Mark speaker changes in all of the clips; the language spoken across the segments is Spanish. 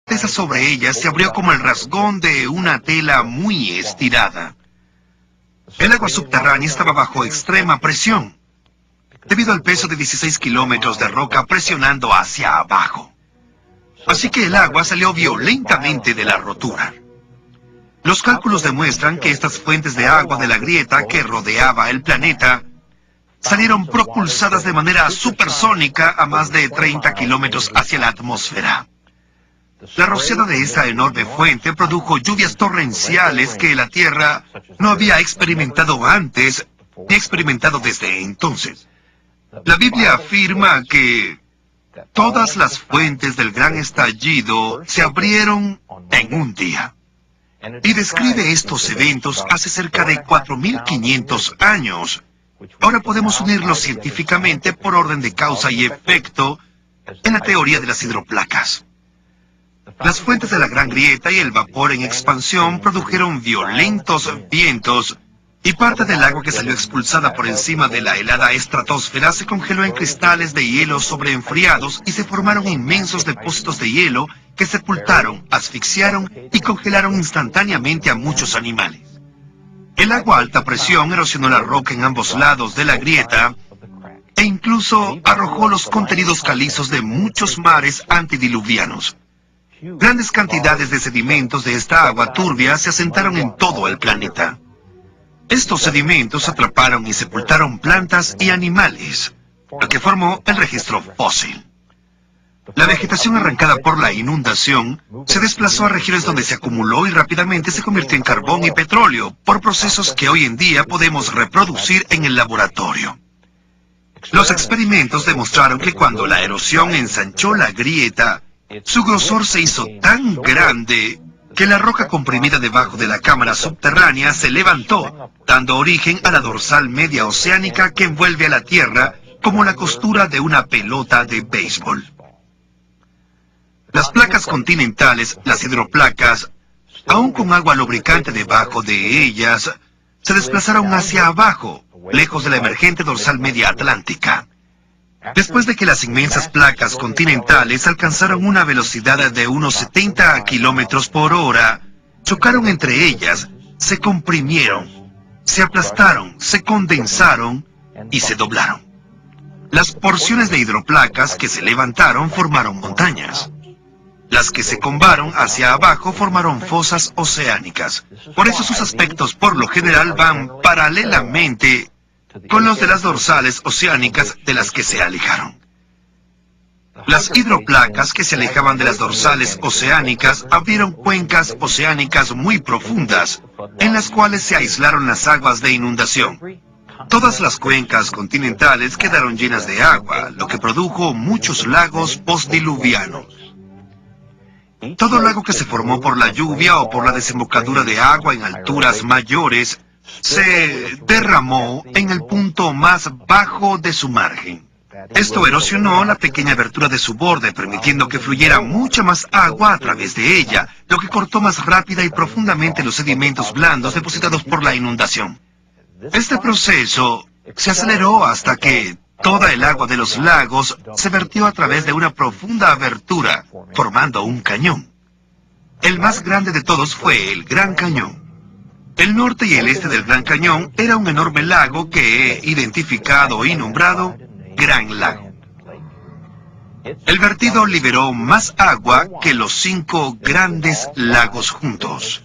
Speaker 1: corteza sobre ella se abrió como el rasgón de una tela muy estirada. El agua subterránea estaba bajo extrema presión, debido al peso de 16 kilómetros de roca presionando hacia abajo. Así que el agua salió violentamente de la rotura. Los cálculos demuestran que estas fuentes de agua de la grieta que rodeaba el planeta salieron propulsadas de manera supersónica a más de 30 kilómetros hacia la atmósfera. La rociada de esa enorme fuente produjo lluvias torrenciales que la Tierra no había experimentado antes ni experimentado desde entonces. La Biblia afirma que todas las fuentes del gran estallido se abrieron en un día. Y describe estos eventos hace cerca de 4.500 años. Ahora podemos unirlos científicamente por orden de causa y efecto en la teoría de las hidroplacas. Las fuentes de la Gran Grieta y el vapor en expansión produjeron violentos vientos y parte del agua que salió expulsada por encima de la helada estratosfera se congeló en cristales de hielo sobreenfriados y se formaron inmensos depósitos de hielo que sepultaron, asfixiaron y congelaron instantáneamente a muchos animales. El agua a alta presión erosionó la roca en ambos lados de la grieta e incluso arrojó los contenidos calizos de muchos mares antediluvianos. Grandes cantidades de sedimentos de esta agua turbia se asentaron en todo el planeta. Estos sedimentos atraparon y sepultaron plantas y animales, lo que formó el registro fósil. La vegetación arrancada por la inundación se desplazó a regiones donde se acumuló y rápidamente se convirtió en carbón y petróleo por procesos que hoy en día podemos reproducir en el laboratorio. Los experimentos demostraron que cuando la erosión ensanchó la grieta, su grosor se hizo tan grande que la roca comprimida debajo de la cámara subterránea se levantó, dando origen a la dorsal media oceánica que envuelve a la Tierra como la costura de una pelota de béisbol. Las placas continentales, las hidroplacas, aún con agua lubricante debajo de ellas, se desplazaron hacia abajo, lejos de la emergente dorsal media atlántica. Después de que las inmensas placas continentales alcanzaron una velocidad de unos 70 kilómetros por hora, chocaron entre ellas, se comprimieron, se aplastaron, se condensaron y se doblaron. Las porciones de hidroplacas que se levantaron formaron montañas. Las que se combaron hacia abajo formaron fosas oceánicas. Por eso sus aspectos por lo general van paralelamente con los de las dorsales oceánicas de las que se alejaron. Las hidroplacas que se alejaban de las dorsales oceánicas abrieron cuencas oceánicas muy profundas, en las cuales se aislaron las aguas de inundación. Todas las cuencas continentales quedaron llenas de agua, lo que produjo muchos lagos postdiluvianos. Todo lago que se formó por la lluvia o por la desembocadura de agua en alturas mayores se derramó en el punto más bajo de su margen. Esto erosionó la pequeña abertura de su borde, permitiendo que fluyera mucha más agua a través de ella, lo que cortó más rápida y profundamente los sedimentos blandos depositados por la inundación. Este proceso se aceleró hasta que toda el agua de los lagos se vertió a través de una profunda abertura, formando un cañón. El más grande de todos fue el Gran Cañón. El norte y el este del Gran Cañón era un enorme lago que he identificado y nombrado Gran Lago. El vertido liberó más agua que los 5 grandes lagos juntos.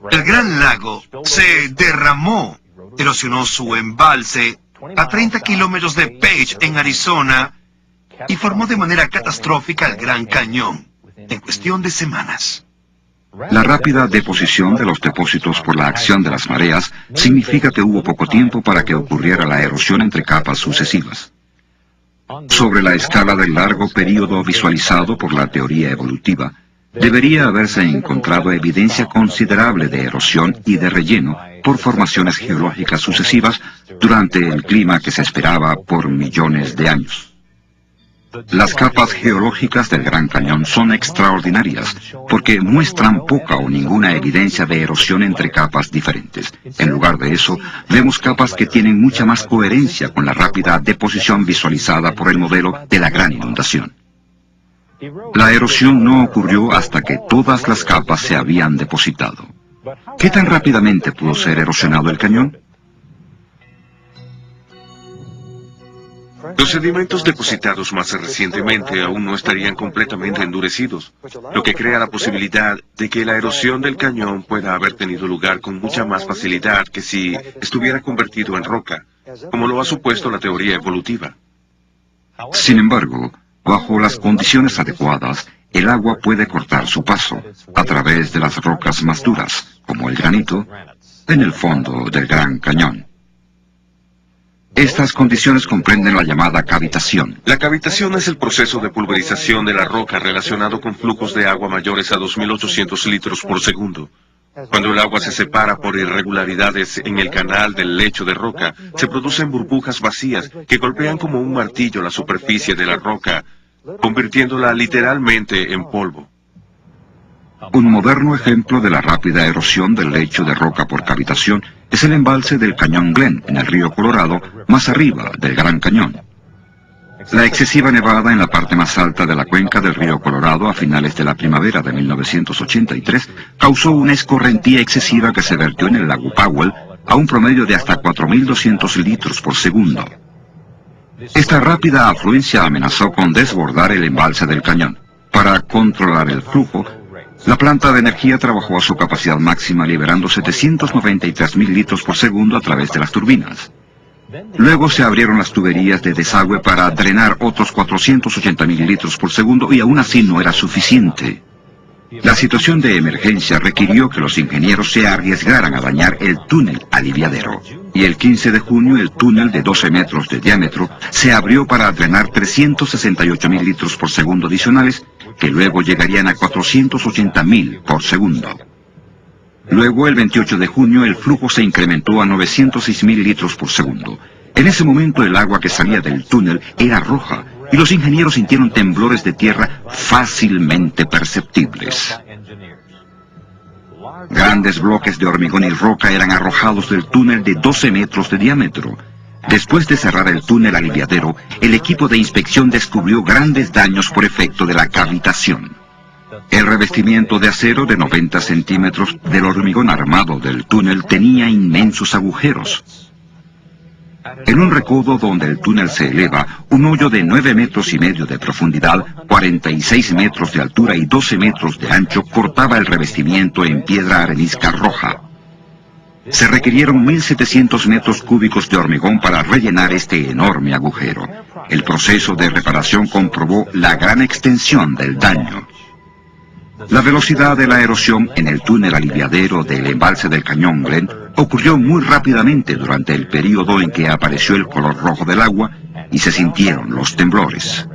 Speaker 1: El Gran Lago se derramó, erosionó su embalse a 30 kilómetros de Page, en Arizona, y formó de manera catastrófica el Gran Cañón, en cuestión de semanas.
Speaker 2: La rápida deposición de los depósitos por la acción de las mareas significa que hubo poco tiempo para que ocurriera la erosión entre capas sucesivas. Sobre la escala del largo período visualizado por la teoría evolutiva, debería haberse encontrado evidencia considerable de erosión y de relleno por formaciones geológicas sucesivas durante el clima que se esperaba por millones de años. Las capas geológicas del Gran Cañón son extraordinarias porque muestran poca o ninguna evidencia de erosión entre capas diferentes. En lugar de eso, vemos capas que tienen mucha más coherencia con la rápida deposición visualizada por el modelo de la gran inundación. La erosión no ocurrió hasta que todas las capas se habían depositado. ¿Qué tan rápidamente pudo ser erosionado el cañón?
Speaker 3: Los sedimentos depositados más recientemente aún no estarían completamente endurecidos, lo que crea la posibilidad de que la erosión del cañón pueda haber tenido lugar con mucha más facilidad que si estuviera convertido en roca, como lo ha supuesto la teoría evolutiva.
Speaker 2: Sin embargo, bajo las condiciones adecuadas, el agua puede cortar su paso a través de las rocas más duras, como el granito, en el fondo del Gran Cañón. Estas condiciones comprenden la llamada cavitación.
Speaker 3: La cavitación es el proceso de pulverización de la roca relacionado con flujos de agua mayores a 2.800 litros por segundo. Cuando el agua se separa por irregularidades en el canal del lecho de roca, se producen burbujas vacías que golpean como un martillo la superficie de la roca, convirtiéndola literalmente en polvo.
Speaker 2: Un moderno ejemplo de la rápida erosión del lecho de roca por cavitación es el embalse del Cañón Glen, en el río Colorado, más arriba del Gran Cañón. La excesiva nevada en la parte más alta de la cuenca del río Colorado a finales de la primavera de 1983 causó una escorrentía excesiva que se vertió en el lago Powell a un promedio de hasta 4.200 litros por segundo. Esta rápida afluencia amenazó con desbordar el embalse del cañón. Para controlar el flujo, la planta de energía trabajó a su capacidad máxima liberando 793.000 litros por segundo a través de las turbinas. Luego se abrieron las tuberías de desagüe para drenar otros 480.000 litros por segundo y aún así no era suficiente. La situación de emergencia requirió que los ingenieros se arriesgaran a dañar el túnel aliviadero. Y el 15 de junio el túnel de 12 metros de diámetro se abrió para drenar 368.000 litros por segundo adicionales, que luego llegarían a 480.000 por segundo. Luego, el 28 de junio, el flujo se incrementó a 906.000 litros por segundo. En ese momento, el agua que salía del túnel era roja, y los ingenieros sintieron temblores de tierra fácilmente perceptibles. Grandes bloques de hormigón y roca eran arrojados del túnel de 12 metros de diámetro. Después de cerrar el túnel aliviadero, el equipo de inspección descubrió grandes daños por efecto de la cavitación. El revestimiento de acero de 90 centímetros del hormigón armado del túnel tenía inmensos agujeros. En un recodo donde el túnel se eleva, un hoyo de 9 metros y medio de profundidad, 46 metros de altura y 12 metros de ancho cortaba el revestimiento en piedra arenisca roja. Se requirieron 1.700 metros cúbicos de hormigón para rellenar este enorme agujero. El proceso de reparación comprobó la gran extensión del daño. La velocidad de la erosión en el túnel aliviadero del embalse del Cañón Glen ocurrió muy rápidamente durante el período en que apareció el color rojo del agua y se sintieron los temblores.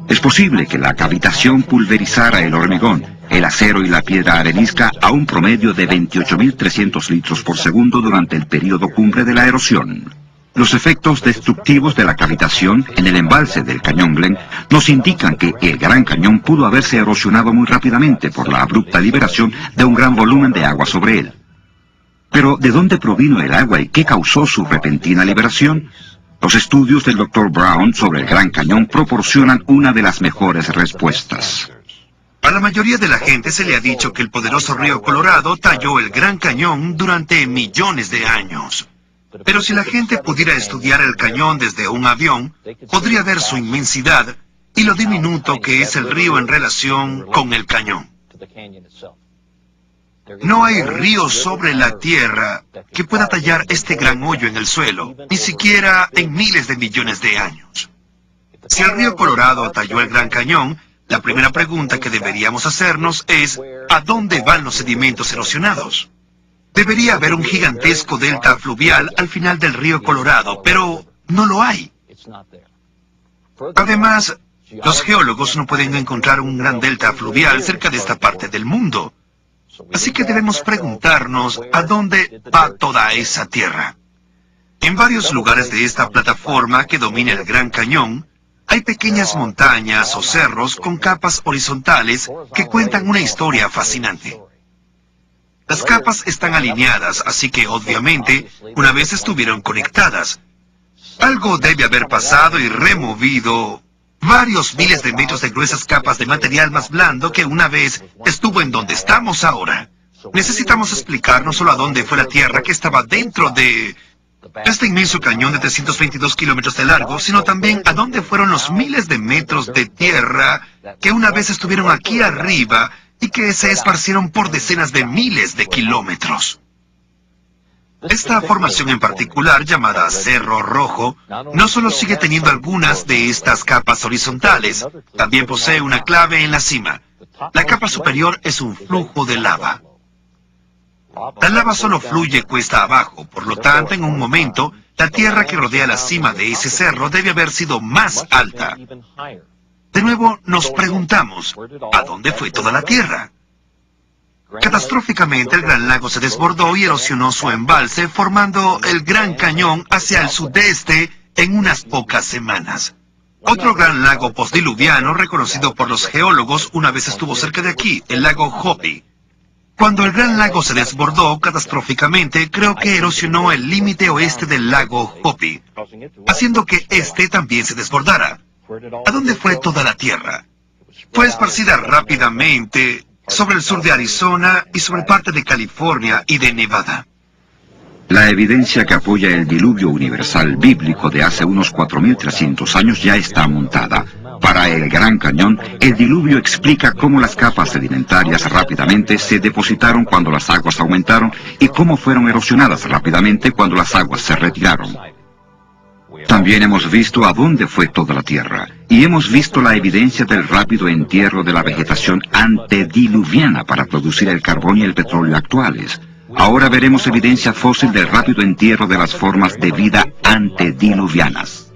Speaker 2: Es posible que la cavitación pulverizara el hormigón, el acero y la piedra arenisca a un promedio de 28.300 litros por segundo durante el período cumbre de la erosión. Los efectos destructivos de la cavitación en el embalse del Cañón Glen nos indican que el Gran Cañón pudo haberse erosionado muy rápidamente por la abrupta liberación de un gran volumen de agua sobre él. Pero, ¿de dónde provino el agua y qué causó su repentina liberación? Los estudios del Dr. Brown sobre el Gran Cañón proporcionan una de las mejores respuestas.
Speaker 1: A la mayoría de la gente se le ha dicho que el poderoso río Colorado talló el Gran Cañón durante millones de años. Pero si la gente pudiera estudiar el cañón desde un avión, podría ver su inmensidad y lo diminuto que es el río en relación con el cañón. No hay río sobre la tierra que pueda tallar este gran hoyo en el suelo, ni siquiera en miles de millones de años. Si el río Colorado talló el Gran Cañón, la primera pregunta que deberíamos hacernos es, ¿a dónde van los sedimentos erosionados? Debería haber un gigantesco delta fluvial al final del río Colorado, pero no lo hay. Además, los geólogos no pueden encontrar un gran delta fluvial cerca de esta parte del mundo. Así que debemos preguntarnos a dónde va toda esa tierra. En varios lugares de esta plataforma que domina el Gran Cañón, hay pequeñas montañas o cerros con capas horizontales que cuentan una historia fascinante. Las capas están alineadas, así que obviamente una vez estuvieron conectadas. Algo debe haber pasado y removido Varios miles de metros de gruesas capas de material más blando que una vez estuvo en donde estamos ahora. Necesitamos explicar no solo a dónde fue la Tierra que estaba dentro de este inmenso cañón de 322 kilómetros de largo, sino también a dónde fueron los miles de metros de tierra que una vez estuvieron aquí arriba y que se esparcieron por decenas de miles de kilómetros. Esta formación en particular, llamada Cerro Rojo, no solo sigue teniendo algunas de estas capas horizontales, también posee una clave en la cima. La capa superior es un flujo de lava. La lava solo fluye cuesta abajo, por lo tanto, en un momento, la tierra que rodea la cima de ese cerro debe haber sido más alta. De nuevo, nos preguntamos, ¿a dónde fue toda la tierra? Catastróficamente, el Gran Lago se desbordó y erosionó su embalse, formando el Gran Cañón hacia el sudeste en unas pocas semanas. Otro gran lago postdiluviano, reconocido por los geólogos, una vez estuvo cerca de aquí, el lago Hopi. Cuando el Gran Lago se desbordó catastróficamente, creo que erosionó el límite oeste del lago Hopi, haciendo que este también se desbordara. ¿A dónde fue toda la tierra? Fue esparcida rápidamente sobre el sur de Arizona y sobre parte de California y de Nevada.
Speaker 2: La evidencia que apoya el diluvio universal bíblico de hace unos 4.300 años ya está montada. Para el Gran Cañón, el diluvio explica cómo las capas sedimentarias rápidamente se depositaron cuando las aguas aumentaron y cómo fueron erosionadas rápidamente cuando las aguas se retiraron. También hemos visto a dónde fue toda la tierra, y hemos visto la evidencia del rápido entierro de la vegetación antediluviana para producir el carbón y el petróleo actuales. Ahora veremos evidencia fósil del rápido entierro de las formas de vida antediluvianas.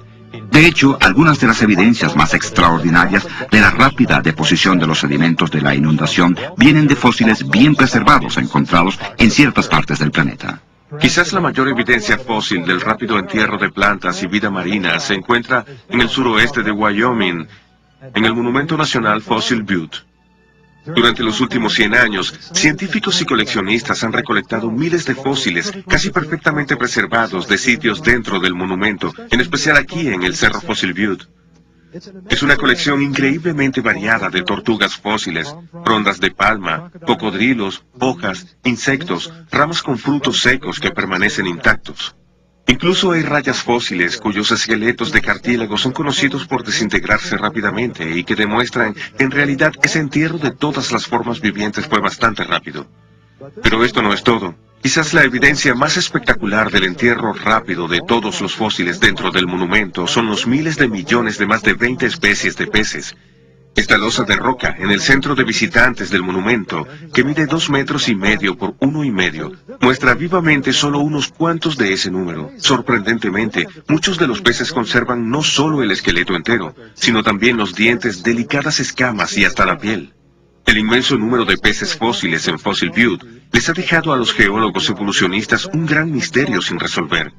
Speaker 2: De hecho, algunas de las evidencias más extraordinarias de la rápida deposición de los sedimentos de la inundación vienen de fósiles bien preservados encontrados en ciertas partes del planeta.
Speaker 3: Quizás la mayor evidencia fósil del rápido entierro de plantas y vida marina se encuentra en el suroeste de Wyoming, en el Monumento Nacional Fossil Butte. Durante los últimos 100 años, científicos y coleccionistas han recolectado miles de fósiles casi perfectamente preservados de sitios dentro del monumento, en especial aquí en el Cerro Fossil Butte. Es una colección increíblemente variada de tortugas fósiles, frondas de palma, cocodrilos, hojas, insectos, ramas con frutos secos que permanecen intactos. Incluso hay rayas fósiles cuyos esqueletos de cartílago son conocidos por desintegrarse rápidamente y que demuestran que en realidad ese entierro de todas las formas vivientes fue bastante rápido. Pero esto no es todo. Quizás la evidencia más espectacular del entierro rápido de todos los fósiles dentro del monumento son los miles de millones de más de 20 especies de peces. Esta losa de roca en el centro de visitantes del monumento, que mide 2,5 metros por 1,5, muestra vivamente solo unos cuantos de ese número. Sorprendentemente, muchos de los peces conservan no solo el esqueleto entero, sino también los dientes, delicadas escamas y hasta la piel. El inmenso número de peces fósiles en Fossil Butte les ha dejado a los geólogos evolucionistas un gran misterio sin resolver.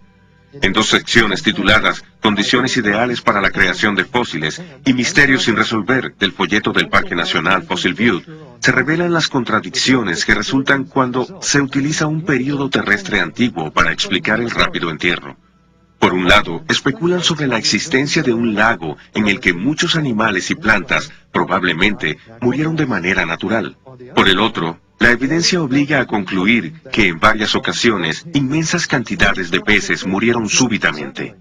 Speaker 3: En 2 secciones tituladas Condiciones ideales para la creación de fósiles y Misterios sin resolver del folleto del Parque Nacional Fossil Butte, se revelan las contradicciones que resultan cuando se utiliza un período terrestre antiguo para explicar el rápido entierro. Por un lado, especulan sobre la existencia de un lago en el que muchos animales y plantas probablemente murieron de manera natural. Por el otro, la evidencia obliga a concluir que en varias ocasiones inmensas cantidades de peces murieron súbitamente.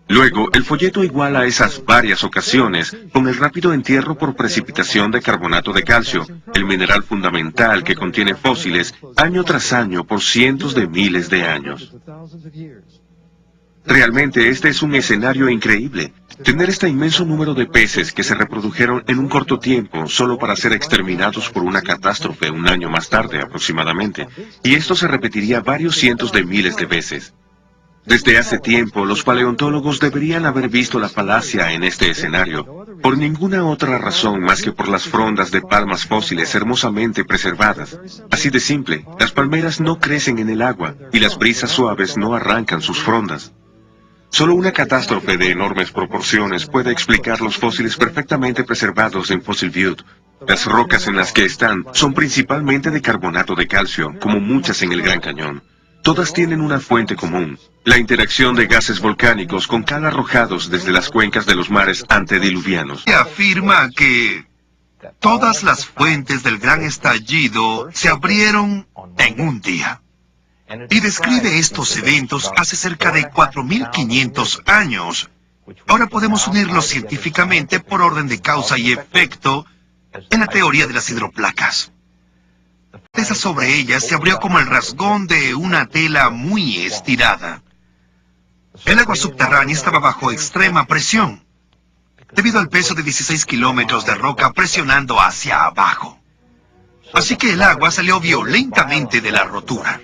Speaker 3: Luego, el folleto iguala esas varias ocasiones con el rápido entierro por precipitación de carbonato de calcio, el mineral fundamental que contiene fósiles año tras año por cientos de miles de años. Realmente este es un escenario increíble. Tener este inmenso número de peces que se reprodujeron en un corto tiempo solo para ser exterminados por una catástrofe un año más tarde aproximadamente, y esto se repetiría varios cientos de miles de veces. Desde hace tiempo, los paleontólogos deberían haber visto la falacia en este escenario, por ninguna otra razón más que por las frondas de palmas fósiles hermosamente preservadas. Así de simple, las palmeras no crecen en el agua, y las brisas suaves no arrancan sus frondas. Solo una catástrofe de enormes proporciones puede explicar los fósiles perfectamente preservados en Fossil Butte. Las rocas en las que están son principalmente de carbonato de calcio, como muchas en el Gran Cañón. Todas tienen una fuente común: la interacción de gases volcánicos con cal arrojados desde las cuencas de los mares antediluvianos.
Speaker 1: Se afirma que todas las fuentes del gran estallido se abrieron en un día. Y describe estos eventos hace cerca de 4.500 años. Ahora podemos unirlos científicamente por orden de causa y efecto en la teoría de las hidroplacas. Esa sobre ellas se abrió como el rasgón de una tela muy estirada. El agua subterránea estaba bajo extrema presión, debido al peso de 16 kilómetros de roca presionando hacia abajo. Así que el agua salió violentamente de la rotura.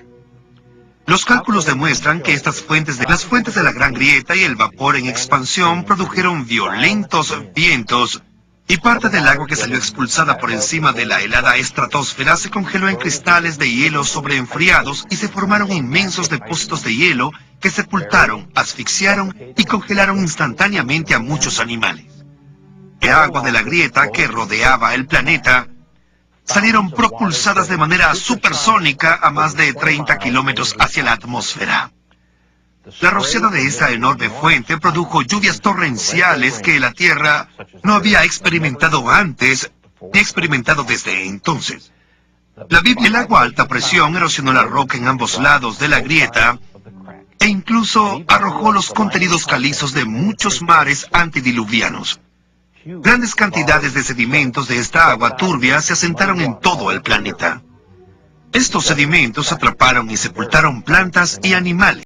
Speaker 1: Los cálculos demuestran que las fuentes de la Gran Grieta y el vapor en expansión produjeron violentos vientos, y parte del agua que salió expulsada por encima de la helada estratosfera se congeló en cristales de hielo sobreenfriados y se formaron inmensos depósitos de hielo que sepultaron, asfixiaron y congelaron instantáneamente a muchos animales. El agua de la grieta que rodeaba el planeta salieron propulsadas de manera supersónica a más de 30 kilómetros hacia la atmósfera. La rociada de esa enorme fuente produjo lluvias torrenciales que la Tierra no había experimentado antes, ni experimentado desde entonces. El agua a alta presión erosionó la roca en ambos lados de la grieta e incluso arrojó los contenidos calizos de muchos mares antediluvianos. Grandes cantidades de sedimentos de esta agua turbia se asentaron en todo el planeta. Estos sedimentos atraparon y sepultaron plantas y animales.